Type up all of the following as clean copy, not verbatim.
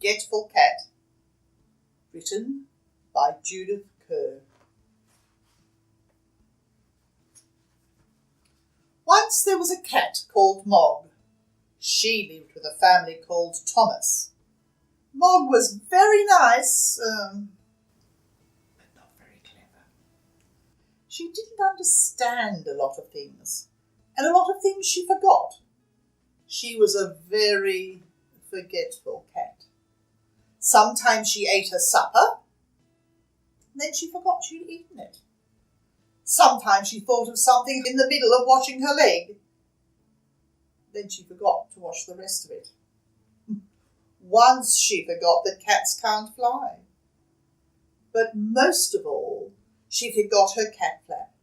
Forgetful Cat, written by Judith Kerr. Once there was a cat called Mog. She lived with a family called Thomas. Mog was very nice, but not very clever. She didn't understand a lot of things, and a lot of things she forgot. She was a very forgetful cat. Sometimes she ate her supper, and then she forgot she'd eaten it. Sometimes she thought of something in the middle of washing her leg. Then she forgot to wash the rest of it. Once she forgot that cats can't fly. But most of all, she forgot her cat flap.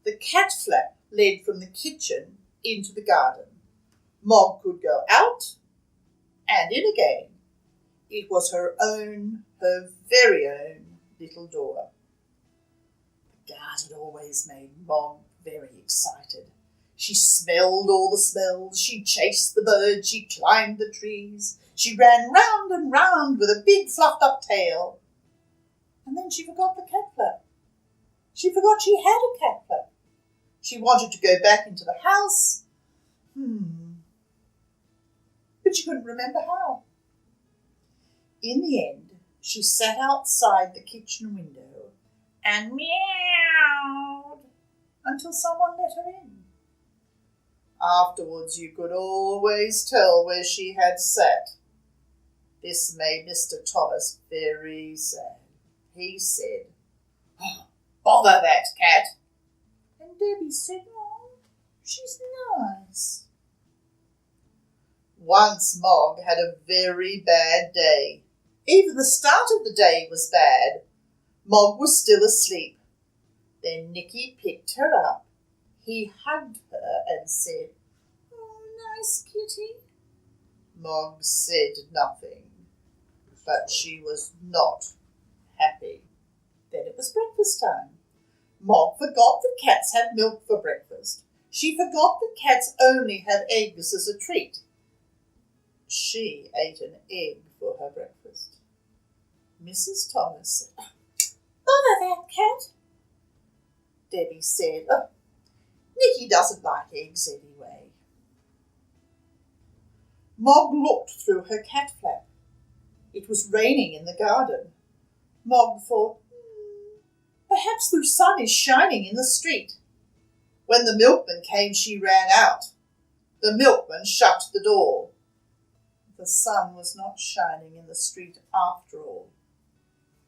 The cat flap led from the kitchen into the garden. Mog could go out and in again. It was her very own little door. The garden always made Mog very excited. She smelled all the smells, she chased the birds, she climbed the trees, she ran round and round with a big fluffed up tail. And then she forgot the cat flap. She forgot she had a cat flap. She wanted to go back into the house. But she couldn't remember how. In the end, she sat outside the kitchen window and meowed until someone let her in. Afterwards, you could always tell where she had sat. This made Mr. Thomas very sad. He said, "Oh, bother that cat." And Debbie said, "Oh, she's nice." Once Mog had a very bad day. Even the start of the day was bad. Mog was still asleep. Then Nicky picked her up. He hugged her and said, "Oh, nice kitty." Mog said nothing, but she was not happy. Then it was breakfast time. Mog forgot that cats had milk for breakfast. She forgot that cats only have eggs as a treat. She ate an egg for her breakfast. Mrs. Thomas said, "Bother that cat." Debbie said, "Oh, Nicky doesn't like eggs anyway." Mog looked through her cat flap. It was raining in the garden. Mog thought, perhaps the sun is shining in the street. When the milkman came, she ran out. The milkman shut the door. The sun was not shining in the street after all.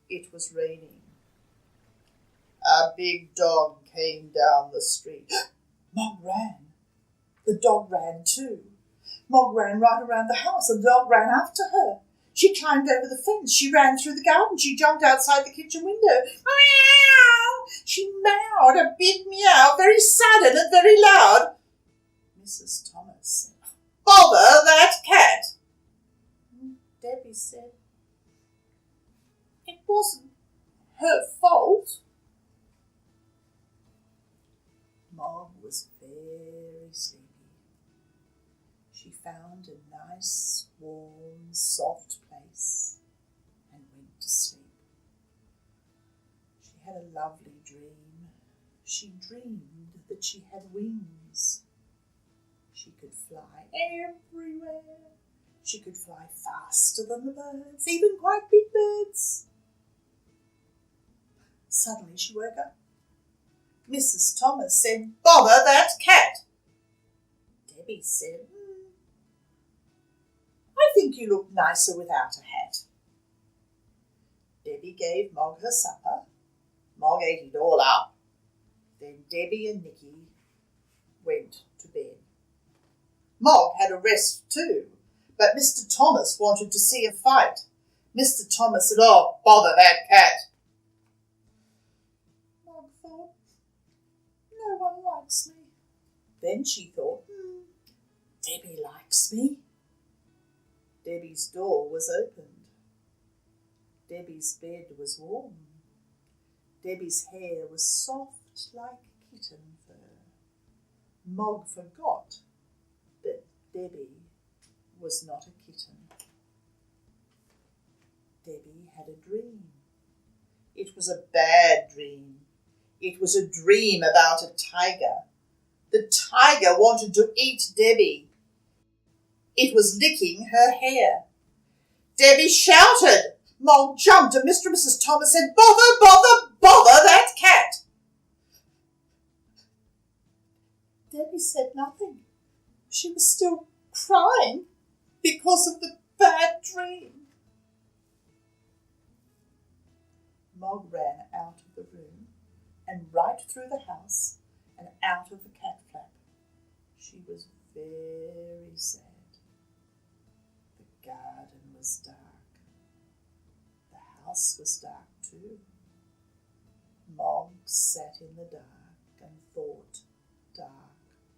It was raining. A big dog came down the street. Mog ran. The dog ran too. Mog ran right around the house and the dog ran after her. She climbed over the fence. She ran through the garden. She jumped outside the kitchen window. Meow! She meowed a big meow, very sudden and very loud. Mrs. Thomas said, "Bother that cat." Debbie said, "It wasn't her fault." Mog was very sleepy. She found a nice, warm, soft place and went to sleep. She had a lovely dream. She dreamed that she had wings. She could fly everywhere. She could fly faster than the birds, even quite big birds. Suddenly she woke up. Mrs. Thomas said, "Bother that cat." Debbie said, "I think you look nicer without a hat." Debbie gave Mog her supper. Mog ate it all up. Then Debbie and Nicky went to bed. Mog had a rest too, but Mr. Thomas wanted to see a fight. Mr. Thomas said, "Oh, bother that cat." Mog thought, no one likes me. Then she thought, Debbie likes me. Debbie's door was opened. Debbie's bed was warm. Debbie's hair was soft like kitten fur. Mog forgot that Debbie was not a kitten. Debbie had a dream. It was a bad dream. It was a dream about a tiger. The tiger wanted to eat Debbie. It was licking her hair. Debbie shouted. Mog jumped and Mr. and Mrs. Thomas said, "Bother, bother, bother that cat!" Debbie said nothing. She was still crying because of the bad dream. Mog ran out of the room and right through the house and out of the cat flap. She was very sad. The garden was dark. The house was dark too. Mog sat in the dark and thought dark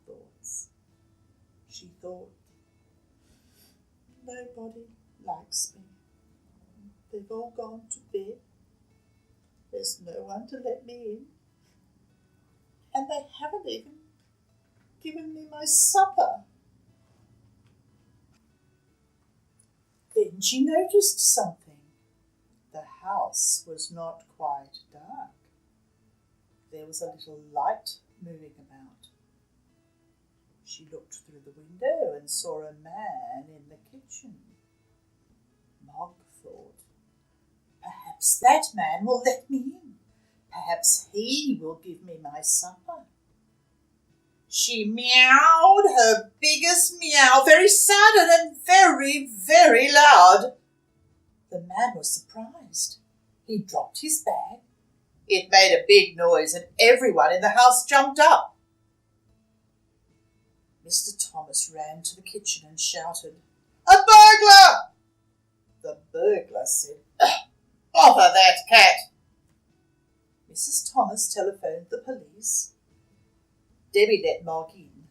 thoughts. She thought, nobody likes me. They've all gone to bed. There's no one to let me in. And they haven't even given me my supper. Then she noticed something. The house was not quite dark. There was a little light moving about. She looked through the window and saw a man in the kitchen. Mog thought, perhaps that man will let me in. Perhaps he will give me my supper. She meowed her biggest meow, very sudden and very, very loud. The man was surprised. He dropped his bag. It made a big noise and everyone in the house jumped up. Mr. Thomas ran to the kitchen and shouted, "A burglar!" The burglar said, "Bother that cat!" Mrs. Thomas telephoned the police. Debbie let Mog in,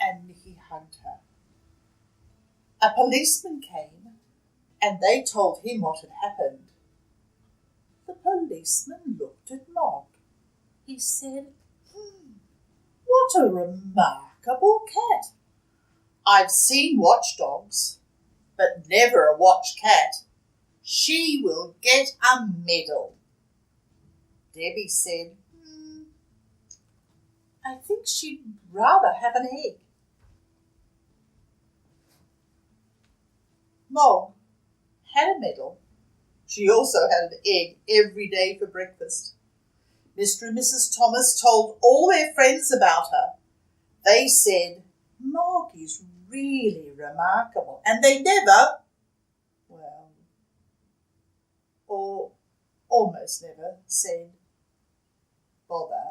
and he hugged her. A policeman came, and they told him what had happened. The policeman looked at Mog. He said, "What a remarkable cat. I've seen watchdogs, but never a watch cat. She will get a medal." Debbie said, "I think she'd rather have an egg." Mog had a medal. She also had an egg every day for breakfast. Mr. and Mrs. Thomas told all their friends about her. They said, "Mog is really remarkable," and they never, or almost never, said, "Bother